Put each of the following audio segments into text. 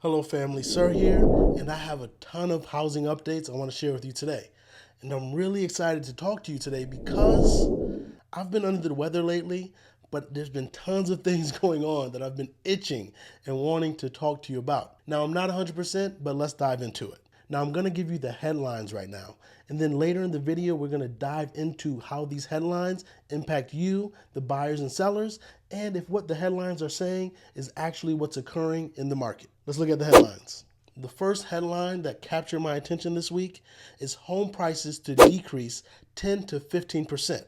Hello family, Sir here, and I have a ton of housing updates I want to share with you today. And I'm really excited to talk to you today because I've been under the weather lately, but there's been tons of things going on that I've been itching and wanting to talk to you about. Now, I'm not 100%, but let's dive into it. Now, I'm going to give you the headlines right now. And then later in the video, we're going to dive into how these headlines impact you, the buyers and sellers, and if what the headlines are saying is actually what's occurring in the market. Let's look at the headlines. The first headline that captured my attention this week is home prices to decrease 10 to 15%.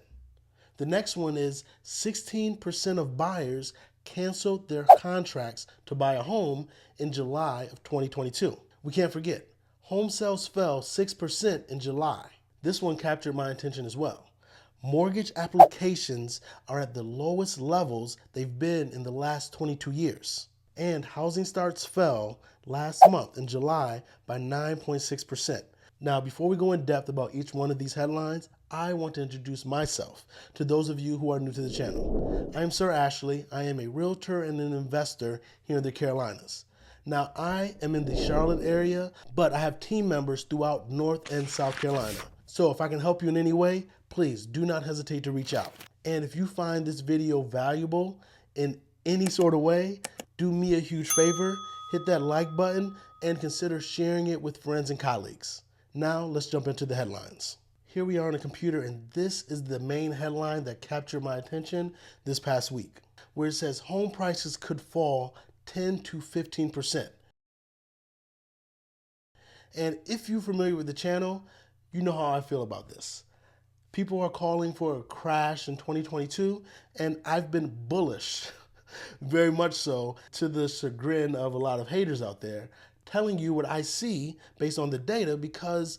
The next one is 16% of buyers canceled their contracts to buy a home in July of 2022. We can't forget, home sales fell 6% in July. This one captured my attention as well. Mortgage applications are at the lowest levels they've been in the last 22 years. And housing starts fell last month in July by 9.6%. Now, before we go in depth about each one of these headlines, I want to introduce myself to those of you who are new to the channel. I am Sir Ashley. I am a realtor and an investor here in the Carolinas. Now, I am in the Charlotte area, but I have team members throughout North and South Carolina. So if I can help you in any way, please do not hesitate to reach out. And if you find this video valuable in any sort of way, do me a huge favor, hit that like button and consider sharing it with friends and colleagues. Now let's jump into the headlines. Here we are on a computer, and this is the main headline that captured my attention this past week, where it says home prices could fall 10 to 15%. And if you're familiar with the channel, you know how I feel about this. People are calling for a crash in 2022, and I've been bullish, very much so, to the chagrin of a lot of haters out there, telling you what I see based on the data because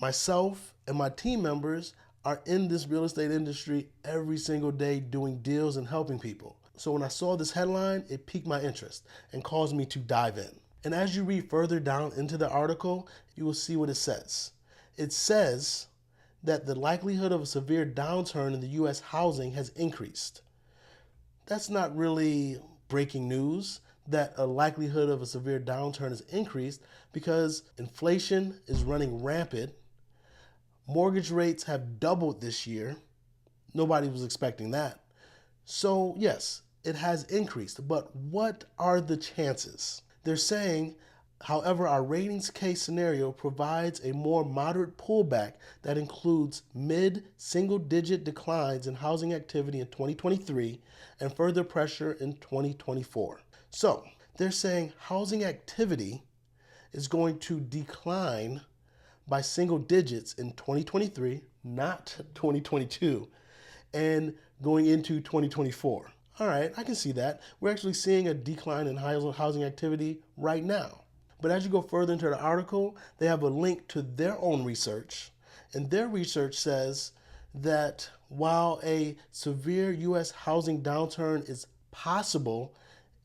myself and my team members are in this real estate industry every single day doing deals and helping people. So when I saw this headline, it piqued my interest and caused me to dive in. And as you read further down into the article, you will see what it says. It says that the likelihood of a severe downturn in the U.S. housing has increased. That's not really breaking news that a likelihood of a severe downturn has increased because inflation is running rampant. Mortgage rates have doubled this year. Nobody was expecting that. So yes, it has increased, but what are the chances? They're saying, however, our ratings case scenario provides a more moderate pullback that includes mid-single-digit declines in housing activity in 2023 and further pressure in 2024. So they're saying housing activity is going to decline by single digits in 2023, not 2022, and going into 2024. All right, I can see that. We're actually seeing a decline in housing activity right now. But as you go further into the article, they have a link to their own research. And their research says that while a severe U.S. housing downturn is possible,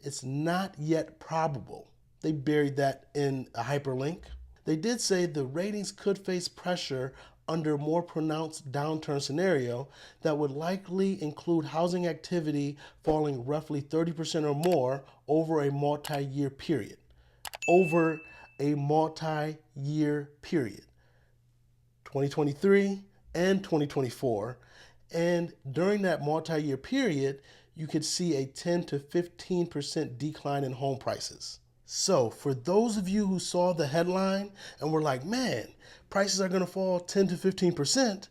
it's not yet probable. They buried that in a hyperlink. They did say the ratings could face pressure under a more pronounced downturn scenario that would likely include housing activity falling roughly 30% or more over a multi-year period. Over a multi-year period. 2023 and 2024. And during that multi-year period, you could see a 10 to 15% decline in home prices. So for those of you who saw the headline and were like, man, prices are going to fall 10 to 15%,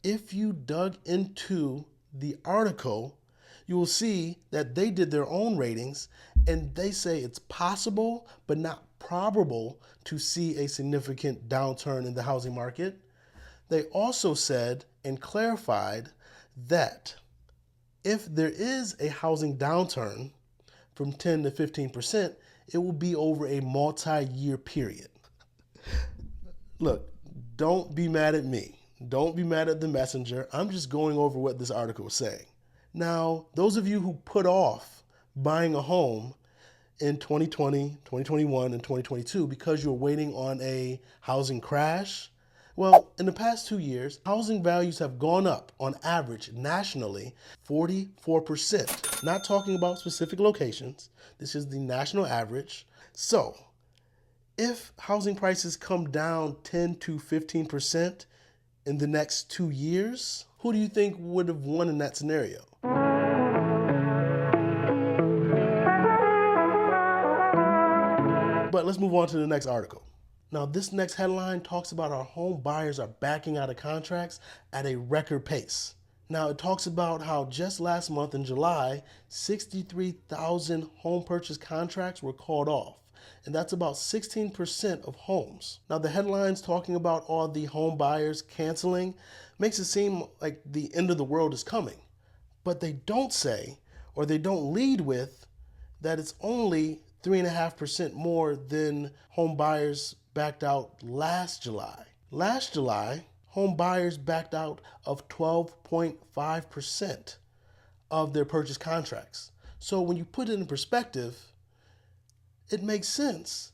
if you dug into the article, you will see that they did their own ratings and they say it's possible but not probable to see a significant downturn in the housing market. They also said and clarified that if there is a housing downturn from 10 to 15%, it will be over a multi-year period. Look, don't be mad at me. Don't be mad at the messenger. I'm just going over what this article is saying. Now, those of you who put off buying a home in 2020, 2021, and 2022 because you're waiting on a housing crash, well, in the past 2 years, housing values have gone up on average nationally 44%. Not talking about specific locations. This is the national average. So, if housing prices come down 10 to 15% in the next 2 years, who do you think would have won in that scenario? But let's move on to the next article. Now, this next headline talks about how home buyers are backing out of contracts at a record pace. Now, it talks about how just last month in July, 63,000 home purchase contracts were called off. And that's about 16% of homes. Now, the headlines talking about all the home buyers canceling makes it seem like the end of the world is coming. But they don't say, or they don't lead with, that it's only 3.5% more than home buyers backed out last July. Last July, home buyers backed out of 12.5% of their purchase contracts. So when you put it in perspective, it makes sense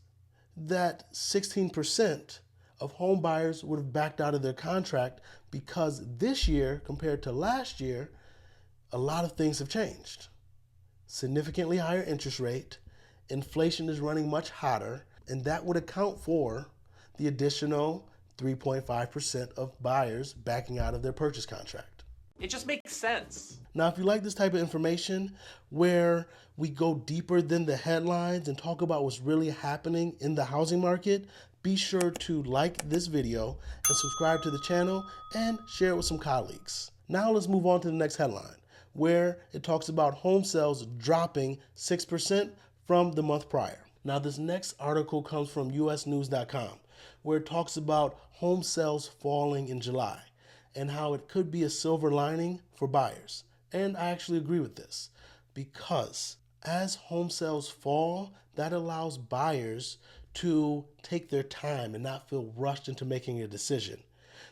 that 16% of home buyers would have backed out of their contract, because this year compared to last year, a lot of things have changed. Significantly higher interest rate, inflation is running much hotter, and that would account for the additional 3.5% of buyers backing out of their purchase contract. It just makes sense. Now, if you like this type of information where we go deeper than the headlines and talk about what's really happening in the housing market, be sure to like this video and subscribe to the channel and share it with some colleagues. Now let's move on to the next headline, where it talks about home sales dropping 6% from the month prior. Now, this next article comes from usnews.com, where it talks about home sales falling in July and how it could be a silver lining for buyers. And I actually agree with this, because as home sales fall, that allows buyers to take their time and not feel rushed into making a decision.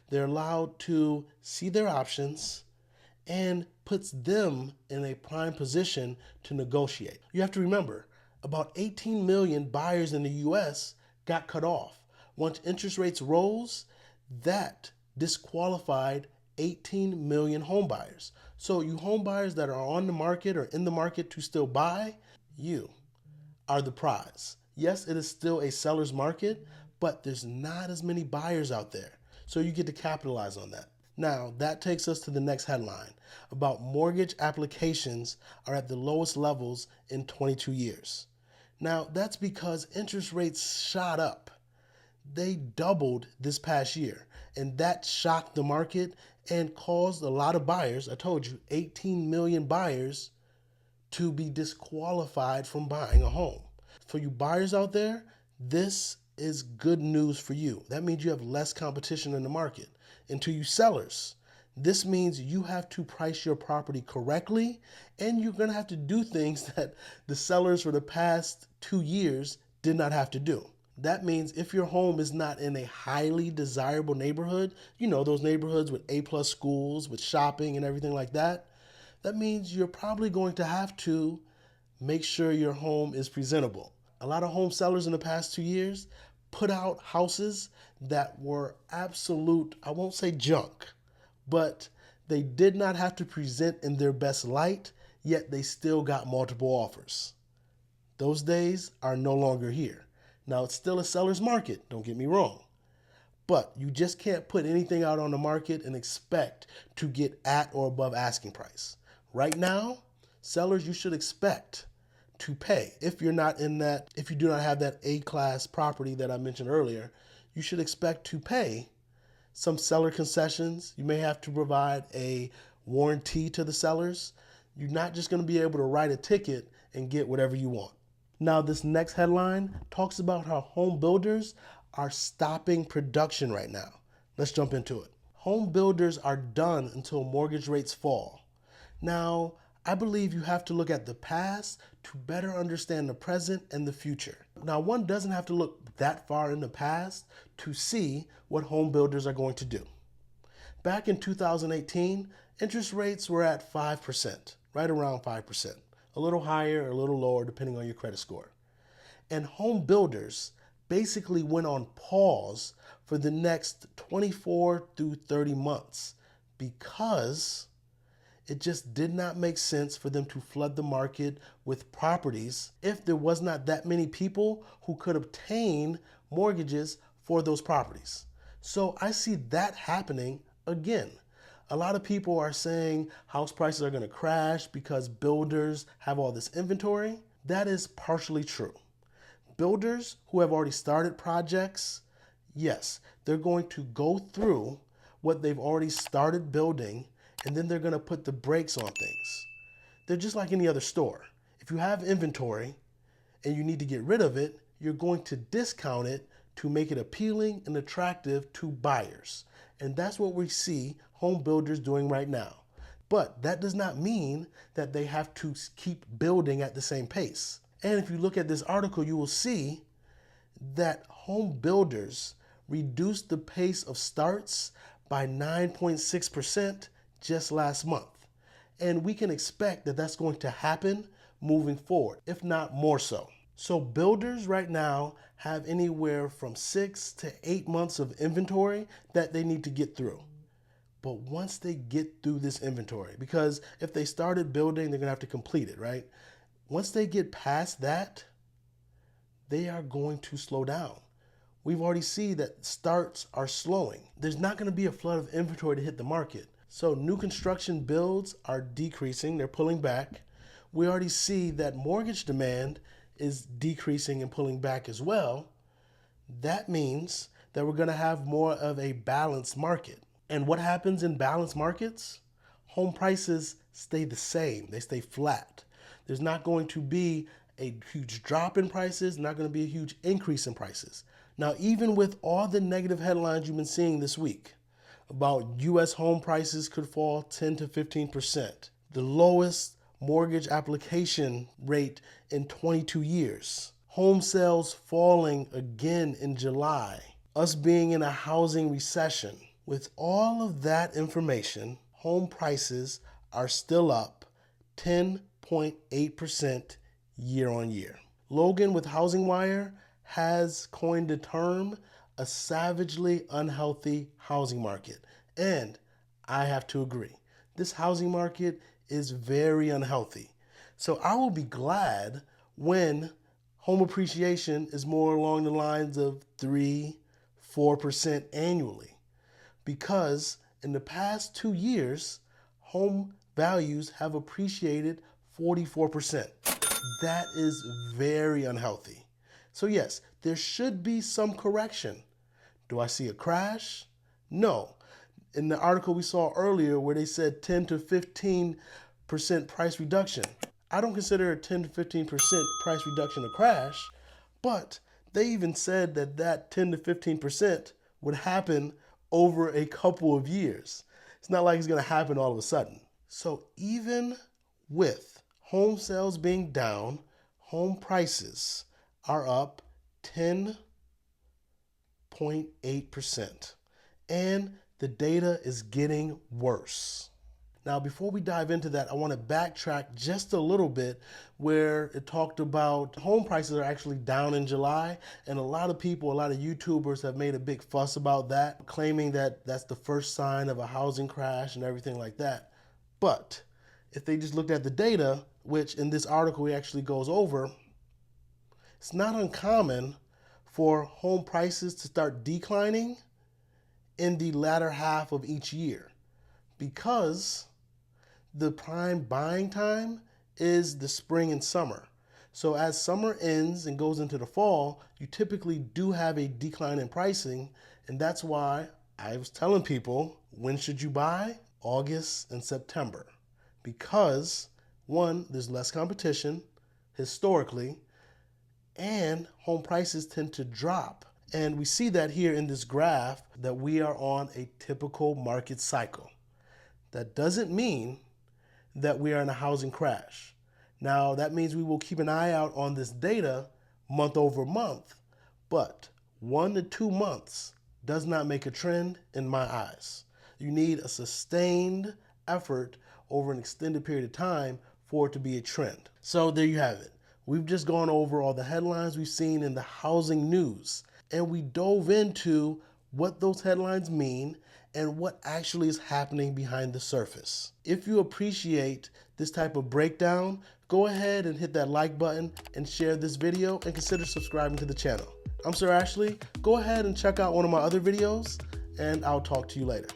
They're allowed to see their options and puts them in a prime position to negotiate. You have to remember, about 18 million buyers in the US got cut off. Once interest rates rose, that disqualified 18 million home buyers. So you home buyers that are on the market or in the market to still buy, you are the prize. Yes, it is still a seller's market, but there's not as many buyers out there. So you get to capitalize on that. Now, that takes us to the next headline about mortgage applications are at the lowest levels in 22 years. Now, that's because interest rates shot up. They doubled this past year, and that shocked the market and caused a lot of buyers, I told you, 18 million buyers, to be disqualified from buying a home. For you buyers out there, this is good news for you. That means you have less competition in the market. And to you sellers, this means you have to price your property correctly, and you're going to have to do things that the sellers for the past 2 years did not have to do. That means if your home is not in a highly desirable neighborhood, you know, those neighborhoods with A+ schools, with shopping and everything like that, that means you're probably going to have to make sure your home is presentable. A lot of home sellers in the past 2 years put out houses that were absolute, I won't say junk, but they did not have to present in their best light, yet they still got multiple offers. Those days are no longer here. Now, it's still a seller's market, don't get me wrong, but you just can't put anything out on the market and expect to get at or above asking price. Right now, sellers, you should expect to pay. If you do not have that A-class property that I mentioned earlier, you should expect to pay some seller concessions. You may have to provide a warranty to the sellers. You're not just going to be able to write a ticket and get whatever you want. Now, this next headline talks about how home builders are stopping production right now. Let's jump into it. Home builders are done until mortgage rates fall. Now, I believe you have to look at the past to better understand the present and the future. Now, one doesn't have to look that far in the past to see what home builders are going to do. Back in 2018, interest rates were at 5%, right around 5%. A little higher, a little lower, depending on your credit score. And home builders basically went on pause for the next 24 through 30 months because It just did not make sense for them to flood the market with properties if there was not that many people who could obtain mortgages for those properties. So I see that happening again. A lot of people are saying house prices are going to crash because builders have all this inventory. That is partially true. Builders who have already started projects, yes, they're going to go through what they've already started building, and then they're going to put the brakes on things. They're just like any other store. If you have inventory and you need to get rid of it, you're going to discount it to make it appealing and attractive to buyers. And that's what we see home builders doing right now. But that does not mean that they have to keep building at the same pace. And if you look at this article, you will see that home builders reduced the pace of starts by 9.6% just last month. And we can expect that that's going to happen moving forward, if not more so. So builders right now have anywhere from 6 to 8 months of inventory that they need to get through. But once they get through this inventory, because if they started building, they're gonna have to complete it, right? Once they get past that, they are going to slow down. We've already seen that starts are slowing. There's not going to be a flood of inventory to hit the market. So new construction builds are decreasing, they're pulling back. We already see that mortgage demand is decreasing and pulling back as well. That means that we're going to have more of a balanced market. And what happens in balanced markets? Home prices stay the same, they stay flat. There's not going to be a huge drop in prices, not going to be a huge increase in prices. Now, even with all the negative headlines you've been seeing this week about U.S. home prices could fall 10 to 15%, the lowest mortgage application rate in 22 years, home sales falling again in July, us being in a housing recession, with all of that information, home prices are still up 10.8% year on year. Logan with Housing Wire has coined the term a savagely unhealthy housing market. And I have to agree. This housing market is very unhealthy. So I will be glad when home appreciation is more along the lines of 3-4% annually. Because in the past 2 years, home values have appreciated 44%. That is very unhealthy. So yes, there should be some correction. Do I see a crash? No. In the article we saw earlier where they said 10 to 15% price reduction, I don't consider a 10 to 15% price reduction a crash, but they even said that that 10 to 15% would happen over a couple of years. It's not like it's going to happen all of a sudden. So even with home sales being down, home prices are up 10.8%. And the data is getting worse. Now, before we dive into that, I want to backtrack just a little bit where it talked about home prices are actually down in July. And a lot of people, a lot of YouTubers have made a big fuss about that, claiming that that's the first sign of a housing crash and everything like that. But if they just looked at the data, which in this article he actually goes over, it's not uncommon for home prices to start declining in the latter half of each year because the prime buying time is the spring and summer. So as summer ends and goes into the fall, you typically do have a decline in pricing, and that's why I was telling people, when should you buy? August and September. Because one, there's less competition historically, and home prices tend to drop. And we see that here in this graph that we are on a typical market cycle. That doesn't mean that we are in a housing crash. Now, that means we will keep an eye out on this data month over month, but 1 to 2 months does not make a trend in my eyes. You need a sustained effort over an extended period of time for it to be a trend. So there you have it. We've just gone over all the headlines we've seen in the housing news, and we dove into what those headlines mean, and what actually is happening behind the surface. If you appreciate this type of breakdown, go ahead and hit that like button and share this video and consider subscribing to the channel. I'm Sir Ashley. Go ahead and check out one of my other videos, and I'll talk to you later.